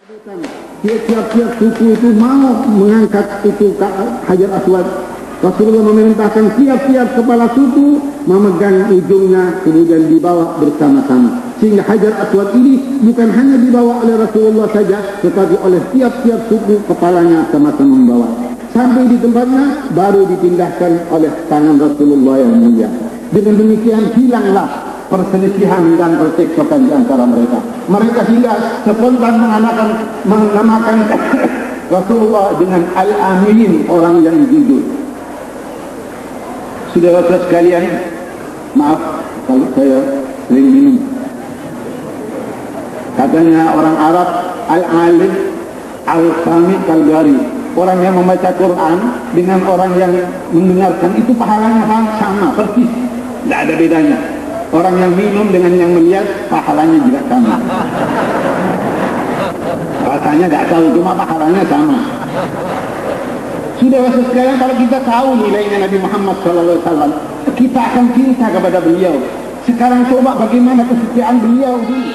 Tiap-tiap suku itu mau mengangkat itu Hajar Aswad. Rasulullah memerintahkan tiap-tiap kepala suku memegang ujungnya, kemudian dibawa bersama-sama. Sehingga Hajar Aswad ini bukan hanya dibawa oleh Rasulullah saja, tetapi oleh tiap-tiap suku kepalanya sama-sama membawa. Sampai di tempatnya baru dipindahkan oleh tangan Rasulullah yang mulia. Dengan demikian hilanglah perselisihan dan percekcokan di antara mereka. Mereka hingga spontan menamakan Rasulullah dengan Al-Amin, orang yang jujur. Saudara-saudara sekalian, maaf kalau saya sering minum. Katanya orang Arab, Al-Alim, Al-Sami, Al-Gari. Orang yang membaca Quran dengan orang yang mendengarkan itu pahalanya sama, persis. Tidak ada bedanya. Orang yang minum dengan yang melihat pahalanya juga sama. Rasanya tidak tahu, cuma pahalanya sama. Sudah sekalian, kalau kita tahu nilainya Nabi Muhammad SAW, kita akan cinta kepada beliau. Sekarang coba bagaimana kesetiaan beliau dulu.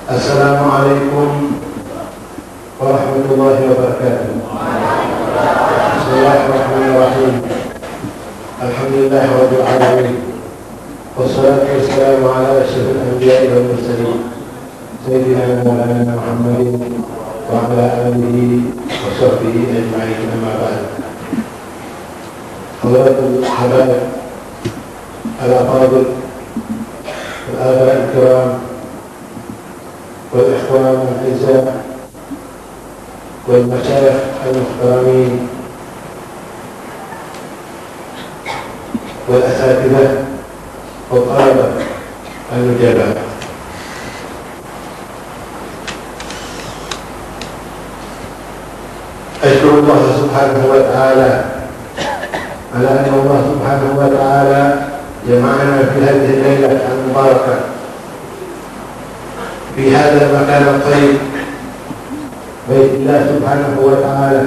Assalamualaikum warahmatullahi wabarakatuh. Bismillahirrahmanirrahim. Alhamdulillah rabbil alamin. Wassalatu wassalamu ala asyrafil anbiya'i wal mursalin sayyidina wa maulana Muhammadin wa ala alihi wa sahbihi ajma'in, amma ba'd. Hadratul habaib al-afadil al-aba' al-kiram والإخوان الأعزاء والمشايخ المحترمين والأساتذة والطلبة النجباء، أشكر الله سبحانه وتعالى على أن الله سبحانه وتعالى جمعنا في هذه الليلة المباركة في هذا المكان الطيب، بيت الله سبحانه وتعالى،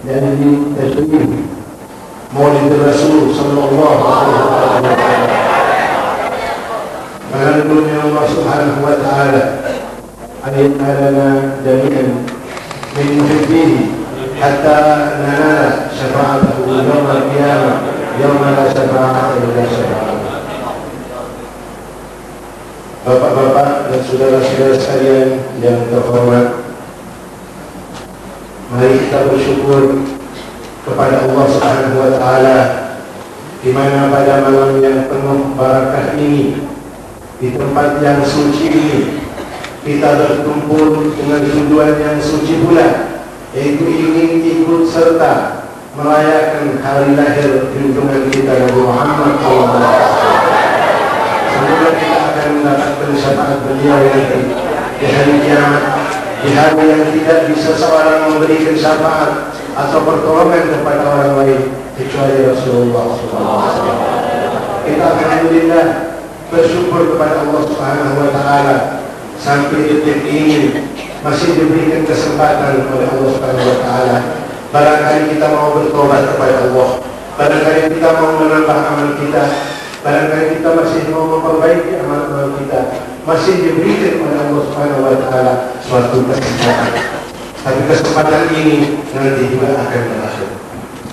لأجل تشريف مولد الرسول صلى الله عليه وسلم. فنرجو من الله سبحانه وتعالى أن يجعلنا جميعا من محبيه حتى ننال شفاعته يوم القيامة، يوم لا شفاعة إلا شفاعته. Bapak-bapak dan saudara-saudara sekalian yang terhormat, mari kita bersyukur kepada Allah Subhanahu wa taala di mana pada malam yang penuh barakah ini, di tempat yang suci ini, kita berkumpul dengan tujuan yang suci pula, yaitu ingin ikut serta merayakan hari lahir junjungan kita Nabi Muhammad SAW. Semoga kita akan mendapatkan syafaat beliau nanti di hari kiamat, di hari yang tidak bisa seorang memberikan syafaat atau pertolongan kepada orang lain kecuali Rasulullah SAW. Kita alhamdulillah bersyukur kepada Allah Subhanahu wa taala sampai detik ini masih diberikan kesempatan oleh Allah Subhanahu wa taala. Barangkali kita mau bertobat kepada Allah, barangkali kita mau menambah amal kita, barangkali kita masih mau memperbaiki amal-amal kita, masih diberikan oleh Allah Subhanahu wa taala suatu kesempatan. Tapi kesempatan ini nanti juga akan berakhir.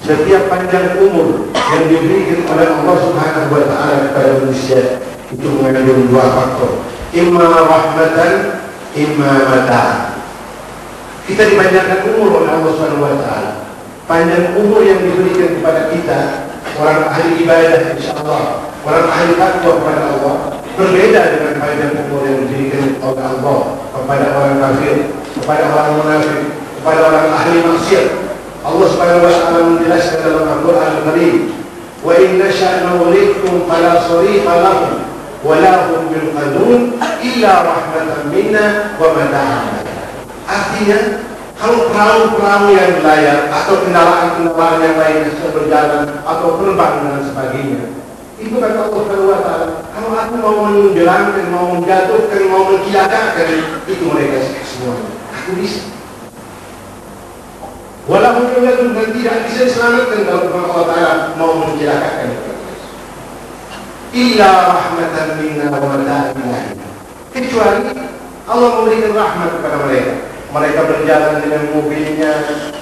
Setiap panjang umur yang diberikan oleh Allah Subhanahu wa taala kepada manusia itu mengandung dua faktor, imma rahmatan, imma mata'. Kita dipanjangkan umur oleh Allah Subhanahu wa taala. Panjang umur yang diberikan kepada kita, orang ahli ibadah insyaallah, orang ahli takwa kepada Allah, berbeda dengan panjang umur yang diberikan oleh Allah kepada orang kafir, kepada orang munafik, kepada orang ahli maksiat. Allah Subhanahu wa taala menjelaskan dalam Al-Qur'an Al-Karim, "Wa in nasha' nughriqkum fala sariqa lahum wa la hum yunqadun illa rahmatan minna wa mata'an." Artinya, kalau perahu-perahu yang berlayar atau kendaraan-kendaraan yang lain sedang berjalan atau terbang dan sebagainya, itu kata Allah Subhanahu wa taala, kalau aku mau menenggelamkan, mau menjatuhkan, mau mencelakakan, itu mereka semuanya. Aku bisa. Walaupun mereka dan tidak bisa diselamatkan kalau Allah taala mau mencelakakan. Illa rahmatan minna wa mata'an. Kecuali Allah memberikan rahmat kepada mereka. Mereka berjalan dengan mobilnya,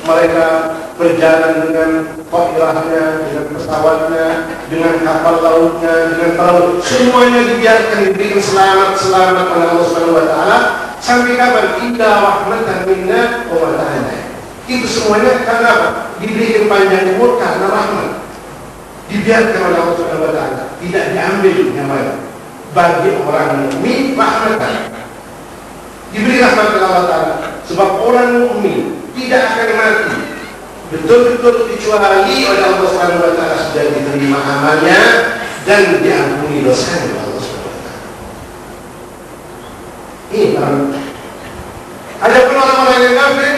mereka berjalan dengan qairahnya, dengan pesawatnya, dengan kapal lautnya, dengan perahu. Semuanya dibiarkan diberikan selamat oleh Allah Subhanahu wa taala sampai kapan? Illa rahmatan minna wa mata'an. Itu semuanya karena apa? Diberikan panjang umur karena rahmat. Dibiarkan oleh Allah Subhanahu wa taala, tidak diambil nyawanya. Bagi orang mukmin rahmatan. Diberi rahmat oleh Allah taala. Sebab orang mukmin tidak akan mati betul-betul kecuali oleh Allah Subhanahu wa taala sudah diterima amalnya dan diampuni dosanya oleh Allah Subhanahu wa taala. Ini adapun orang-orang yang kafir,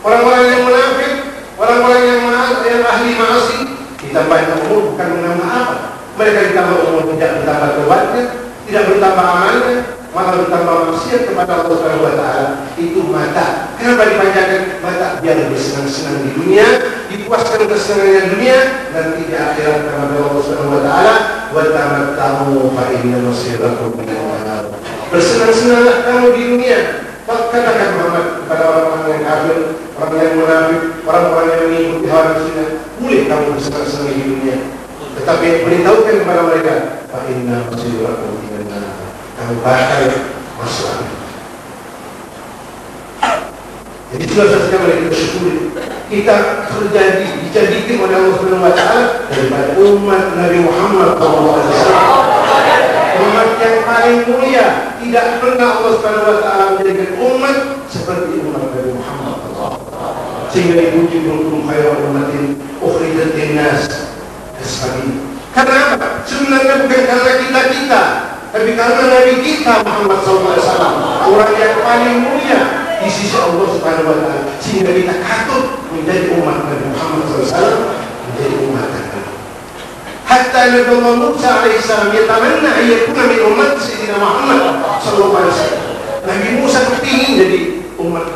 orang-orang yang munafik, orang-orang yang ahli maasi, ditambah umur bukan menambah apa. Mereka ditambah umur tidak bertambah tobatnya, tidak bertambah amalnya, malah bertambah maksiat kepada Allah Subhanahu wa taala. Itu mata. Kenapa dipanjangkan mata? Biar bersenang-senang di dunia, dipuaskan kesenangan dunia, nanti di akhirat kepada Allah Subhanahu wa taala, wa tamatta'u fa inna masirakum ilal nar. Bersenang-senanglah kamu di dunia. Katakan Muhammad kepada orang-orang yang kafir, orang yang munafik, orang-orang yang mengikuti hawa nafsunya, boleh kamu bersenang-senang di dunia. Tetapi beritahukan kepada mereka, fa inna masirakum ilal nar. Kamu bakal masuk. Jadi itulah saja mereka bersyukur kita dijadikan oleh Allah Subhanahu wa taala daripada umat Nabi Muhammad SAW, umat yang paling mulia. Tidak pernah Allah Subhanahu wa taala menjadikan umat seperti umat Nabi Muhammad SAW. Sehingga dipuji kuntum khairal ummatin ukhrijat linnas sebagainya. Karena apa? Sebenarnya bukan karena kita, tapi karena Nabi kita Muhammad SAW, orang yang paling mulia di sisi Allah Subhanahu wa taala, sehingga kita patut menjadi umat Nabi Muhammad SAW, menjadi umat Nabi. Hatta Nabi Musa alaihissalam yatamanna ayyakuna min umat Sayyidina Muhammad sallallahu alaihi wasallam. Nabi Musa kepingin jadi umat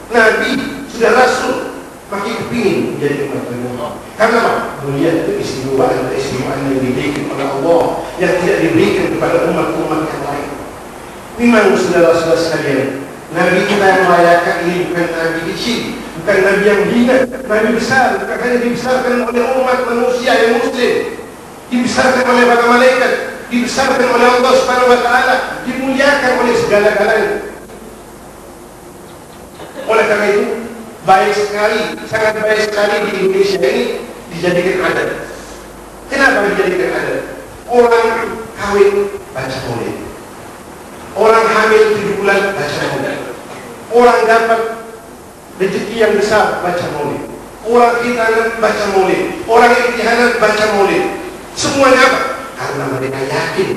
Nabi, sudah rasul, makin kepingin menjadi umat Nabi Muhammad. Karena apa? Melihat keistimewaan yang diberikan oleh Allah yang tidak diberikan kepada umat-umat yang lain. Memang saudara-saudara sekalian, Nabi kita yang merayakan ini bukan Nabi kecil, bukan Nabi yang hina, Nabi besar. Bukan hanya dibesarkan oleh umat manusia yang muslim, dibesarkan oleh para malaikat, dibesarkan oleh Allah Subhanahu wa taala, dimuliakan oleh segala-galanya. Oleh karena itu, baik sekali, sangat baik sekali di Indonesia ini dijadikan adat. Kenapa dijadikan adat? Orang kawin baca maulid, orang hamil 7 bulan baca maulid, orang dapat rezeki yang besar baca maulid, orang khitanan baca maulid, orang imtihanan baca maulid. Semuanya apa? Karena mereka yakin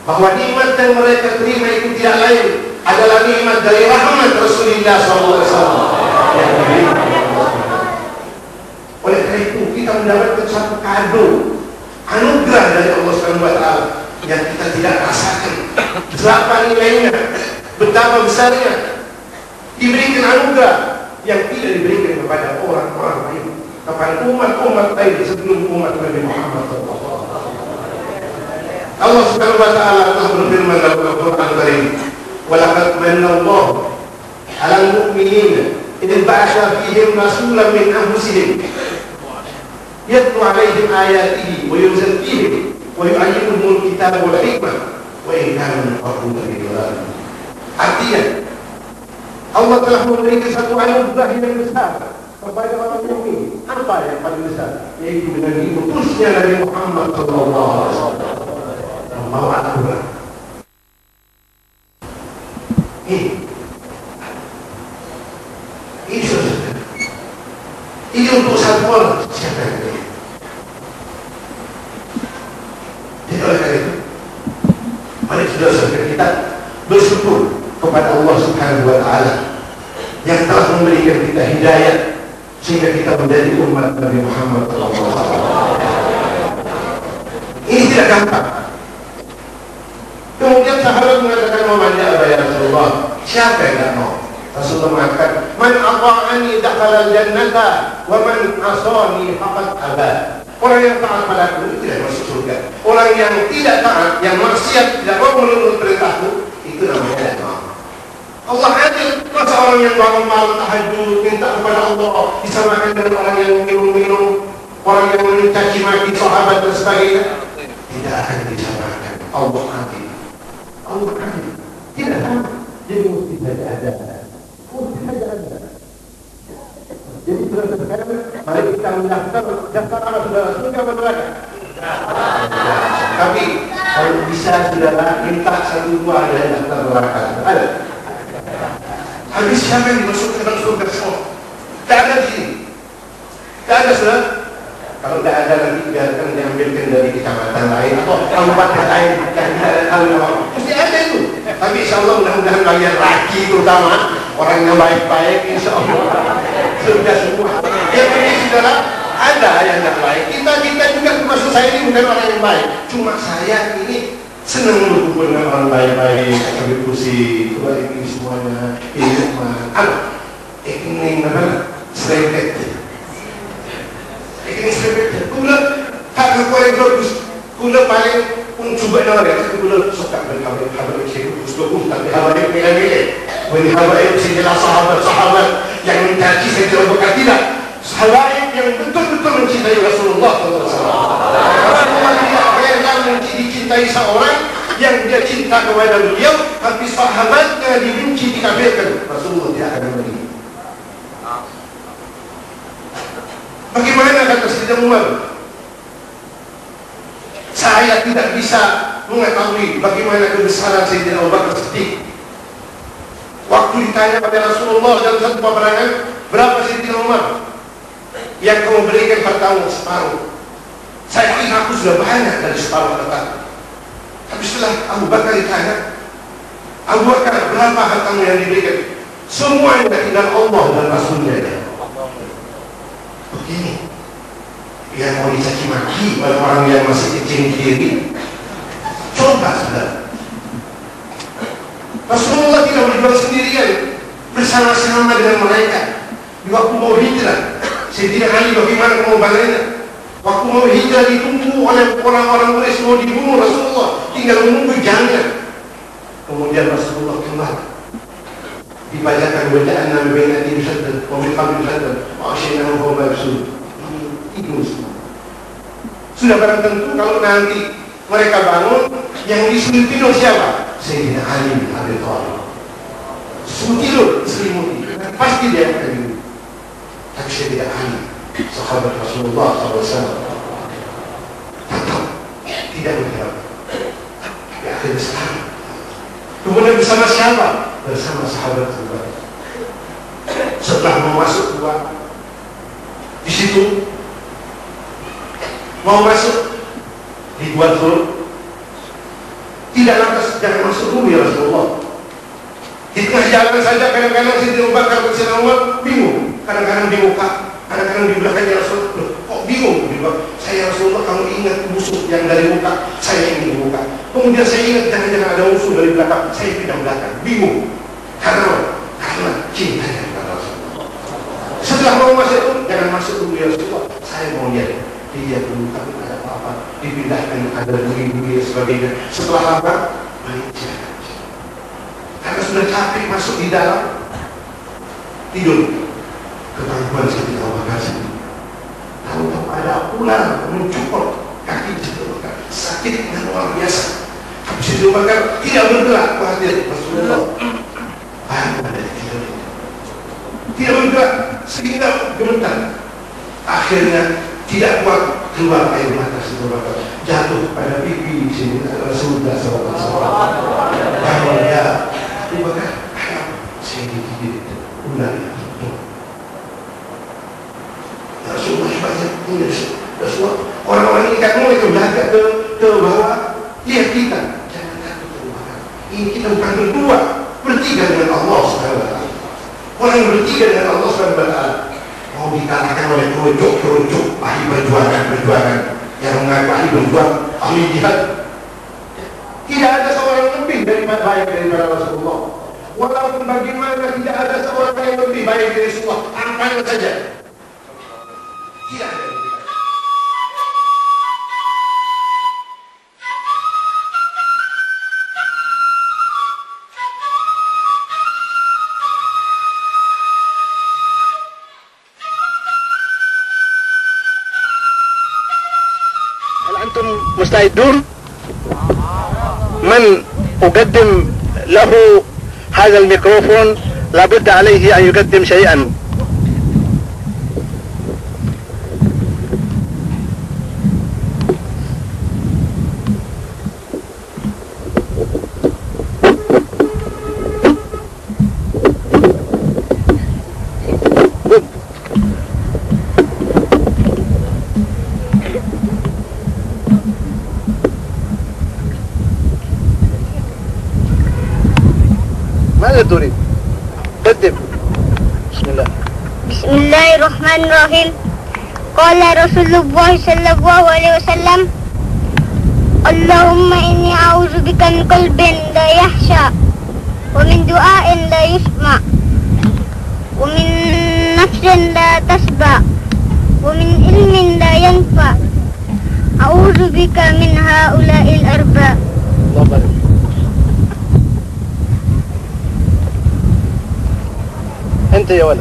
bahwa nikmat yang mereka terima itu tidak lain adalah nikmat dari rahmat Rasulullah SAW. Oleh karena itu kita mendapatkan satu kado, anugerah dari Allah Subhanahu wa taala yang kita tidak rasakan. Berapa nilainya, betapa besarnya diberikan anugerah yang tidak diberikan kepada orang-orang lain, kepada umat-umat lain sebelum umat Nabi Muhammad SAW. Allah Subhanahu wa taala telah berfirman dalam Al-Qur'an Al-Karim, "Wa laqad manna Allahu 'alal mu'minina idh ba'atha fihim rasulan min anfusihim yatlu 'alaihim ayatihi wa yuzakkihim wa yu'allimuhumul kitaba wal hikmah wa in kanu min qablu lafi dhalalin." Artinya, Allah telah memberikan satu anugerah yang besar kepada orang mukmin. Apa yang paling besar? Yaitu dengan diutusnya Nabi Muhammad SAW membawa Al-Quran. Ini sudah. Ini untuk satu orang. Siapa yang beri? Jadi oleh karena itu, mari saudara-saudara kita bersyukur kepada Allah Subhanahu wa taala yang telah memberikan kita hidayah sehingga kita menjadi umat Nabi Muhammad SAW. Ini tidak gampang. Kemudian sahabat mengatakan, "Man ja'a ya Rasulullah?" Siapa yang tidak mau? Rasulullah mengatakan, "Man ata'ani dakhala al-jannata wa man asani faqad aba." Orang yang taat padaku tidak masuk surga. Orang yang tidak taat, yang maksiat, tidak mau menurut perintahku, itu namanya tidak mau. Allah adil. Masa orang yang bangun malam tahajud minta kepada Allah disamakan dengan orang yang minum-minum, orang yang mencaci maki sahabat dan sebagainya? Tidak akan disamakan. Allah adil. Allah adil. Tidak sama. Jadi mesti saja ada. Mesti saja ada. Jadi sekarang mari kita mendaftar apa saudara? Surga atau neraka? Tapi kalau bisa saudara minta satu dua ada yang daftar neraka. Ada. Habis siapa yang dimasukkan dalam surga semua? Tak ada di sini. Tak ada saudara. Kalau tidak ada nanti biarkan diambilkan dari kecamatan lain atau kabupaten lain yang tidak ada tahu nama. Mesti ada itu. Tapi insya Allah mudah-mudahan bagian laki terutama orang yang baik-baik insya Allah surga semua. Yang ini saudara ada yang tidak baik. Kita juga termasuk saya ini bukan orang yang baik. Cuma saya ini senang berkumpul dengan orang baik-baik, sambil kursi, coba ini semuanya, ini apa? Ini apa? Serempet. Ini serempet. Kula tak keluar bagus. Kula paling pun coba dengar ya. Kula suka berkabut saya terus tapi habaib milih-milih. Wani habaib sejelas sahabat-sahabat yang mencaci saya tidak berkata tidak. Habaib yang betul-betul mencintai Rasulullah SAW. Rasulullah tidak pernah dicintai seorang yang dia cinta kepada beliau, tapi sahabatnya dibenci, dikafirkan. Rasulullah tidak akan memberi. Bagaimana kata Sayyidina Umar? Saya tidak bisa mengetahui bagaimana kebesaran Sayyidina Abu Bakar Siddiq. Waktu ditanya pada Rasulullah dalam satu peperangan, berapa Sayyidina Umar yang kamu berikan hartamu? Separuh. Saya kira aku sudah banyak dari separuh harta. Tapi setelah Abu Bakar ditanya, Abu Bakar berapa hartamu yang diberikan? Semuanya tinggal Allah dan Rasulnya. Begini, yang mau dicaci maki oleh orang yang masih kecil diri. Coba saudara, Rasulullah tidak berjuang sendirian, bersama-sama dengan mereka. Di waktu mau hijrah, Sayyidina Ali bagaimana pengorbanannya? Waktu mau hijrah ditunggu oleh orang-orang Quraisy mau dibunuh Rasulullah, tinggal menunggu jamnya. Kemudian Rasulullah kembali. Dibacakan bacaan Nabi Bainati Bisadad, Wamiqam Bisadad, Wa'asyinahu Fawba Bisadad. Itu semua. Sudah barang tentu kalau nanti mereka bangun, yang disuruh tidur siapa? Sayyidina Ali bin Abi Thalib. Suruh tidur, selimuti. Pasti dia akan tidur. Tapi Sayyidina Ali, sahabat Rasulullah SAW, tetap tidak menjawab. Tapi akhirnya selamat. Kemudian bersama siapa? Bersama sahabat juga. Setelah mau masuk keluar, di situ mau masuk dibuat suruh, tidak lantas jangan masuk dulu ya Rasulullah. Di tengah jalan saja kadang-kadang Sayyidina Abu Bakar dan Sayyidina Umar bingung. Kadang-kadang di muka, kadang-kadang di belakangnya Rasulullah. Kok bingung? Saya Rasulullah, kamu ingat musuh yang dari muka, saya ingin di muka. Kemudian saya ingat jangan-jangan ada musuh dari belakang, saya pindah belakang. Bingung. Karena cintanya kepada Rasulullah. Setelah mau masuk itu, jangan masuk dulu ya Rasulullah. Saya mau lihat dia dulu, tapi ada apa-apa. Dipindahkan ada bui-bui dan sebagainya. Setelah apa? Balik jalan. Karena sudah capek masuk di dalam, tidur. Ketangguhan Sayyidina Abu Bakar sendiri. Tahu-tahu ada ular mencupot kaki Sayyidina Abu Bakar. Sakit yang luar biasa. Sayyidina Abu Bakar tidak bergerak. Perhatian Rasulullah. Ada tidur. Tidak bergerak sehingga gemetar. Akhirnya tidak kuat keluar air mata Sayyidina Abu Bakar. Jatuh pada pipi Sayyidina Rasulullah SAW. Kalau dia Abu Bakar, saya digigit ular itu. Rasulullah banyak punya Rasulullah. Orang-orang ini kan mulai menjaga ke bawah. Lihat kita, jangan takut terbakar. Ini kita bukan berdua, bertiga dengan Allah SWT. Orang yang bertiga dengan Allah SWT mau dikalahkan oleh kerucuk ahli perjuangan yang mengaku ahli berjuang, ahli jihad. Tidak ada seorang lebih baik daripada Rasulullah. Walaupun bagaimana tidak ada seorang yang lebih baik dari Rasulullah. Angkatlah saja. Tidak ada. هل أنتم مستعدون؟ من أقدم له هذا الميكروفون لابد عليه أن يقدم شيئا. ماذا تريد؟ قدم. بسم الله. بسم الله الرحمن الرحيم. قال رسول الله صلى الله عليه وسلم: اللهم إني أعوذ بك من قلب لا يخشع، ومن دعاء لا يسمع، ومن نفس لا تشبع، ومن علم لا ينفع. أعوذ بك من هؤلاء الأربع. الله بارك. أنت يا ولد.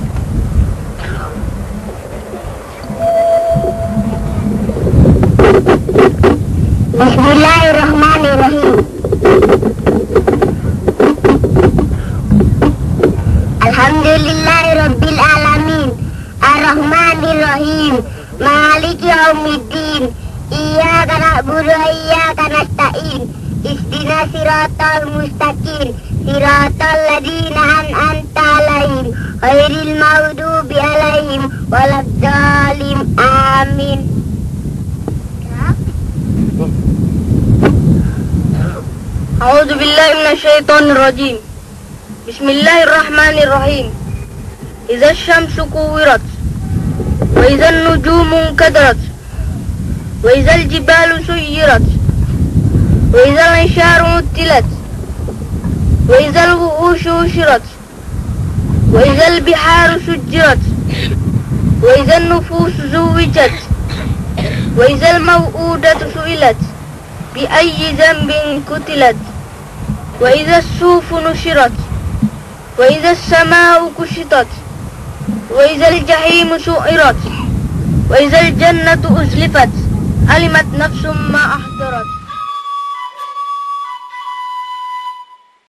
بسم الله الرحمن الرحيم. الحمد لله رب العالمين الرحمن الرحيم مالك يوم الدين إياك نعبد وإياك نستعين اهدنا صراط المستقيم صراط الذين أنعمت عليهم غير المغضوب عليهم ولا الضالين آمين. أعوذ بالله من الشيطان الرجيم. بسم الله الرحمن الرحيم. إذا الشمس كورت، وإذا النجوم انكدرت، وإذا الجبال سيرت، وإذا العشار مطلت، وإذا الوحوش حشرت، وإذا البحار سجرت، وإذا النفوس زوجت، وإذا الموءودة سئلت بأي ذنب قتلت، وإذا الصحف نشرت، وإذا السماء كشطت، وإذا الجحيم سعرت، وإذا الجنة أزلفت، علمت نفس ما أحضرت.